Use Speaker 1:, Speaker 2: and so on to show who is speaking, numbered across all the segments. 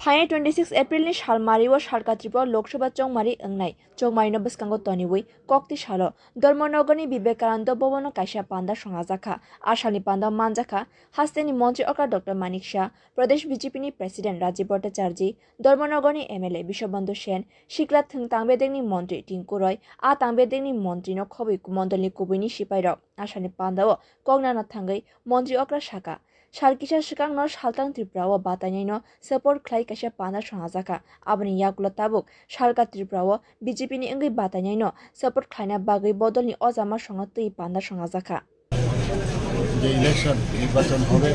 Speaker 1: Thai 26 April ni Shalmari o Sharka Tripura Lok Sabha Chongmari Angnai Chongmari no Biskango Toniwi Kokti Shalo Dormonogoni Vivekananda Bobono Kaisha Panda Shongazaka Ashani Panda Manjaka Hasteni Montri Okra Dr. Manik Shah Pradesh BJP ni President Rajiv Bhattacharjee Dormonogoni MLA Bishobandhu Sen Shikla Tangbedeng ni Montri Tinku Roy A Tangbedeng ni Montri no Khobi Kumondoli Kubini Shipairo Ashani Panda o Kognana Thangai Montri Okra Shaka Shalkisha Shikang no Shaltang Tripura o Batanyino support Klai Kasha Panda Shongazaka Abani Yakula Tabuk Shalka Tripura o BJP ni Engi Batanyino support Klaina Bagui Bodol ni Ozama Shongatui Panda Shongazaka
Speaker 2: যে election নির্বাচন হবে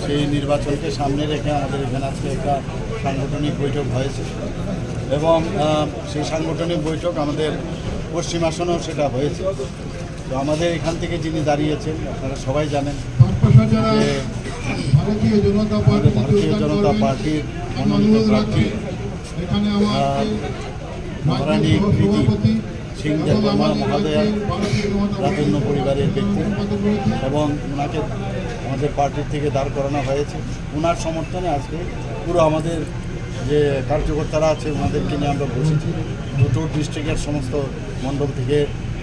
Speaker 2: সেই নির্বাচনকে সামনে রেখে আমাদের এখানে আজকে একটা সাংগঠনিক বৈঠক হয়েছে এবং সেই সাংগঠনিক বৈঠক আমাদের পশ্চিম আসনেও সেটা হয়েছে তো আমাদের এখান থেকে যিনি দাঁড়িয়েছেন আপনারা সবাই জানেন যে ভারতীয় জনতা পার্টির মনোনীত প্রার্থী মহারানী কৃতি সিংদের বর্মা মহোদয়া রাজন্য পরিবারের ব্যক্তি এবং ওনাকে আমাদের পার্টির থেকে দাঁড় করানো হয়েছে ওনার সমর্থনে আজকে পুরো আমাদের যে কার্যকর্তারা আছে ওনাদেরকে নিয়ে আমরা বসেছি দুটো ডিস্ট্রিক্টের সমস্ত মণ্ডল থেকে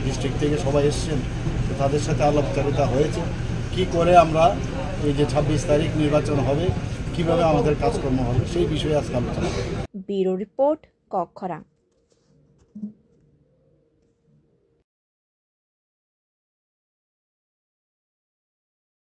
Speaker 2: ডিস্ট্রিক্ট থেকে সবাই এসেছেন তো তাদের সাথে আলাপচারিতা হয়েছে কি করে আমরা এই যে 26 তারিখ নির্বাচন হবে কিভাবে আমাদের কাজকর্ম হবে সেই বিষয়ে আজকে আলোচনা
Speaker 1: ব্যুরো রিপোর্ট কক্ষরা।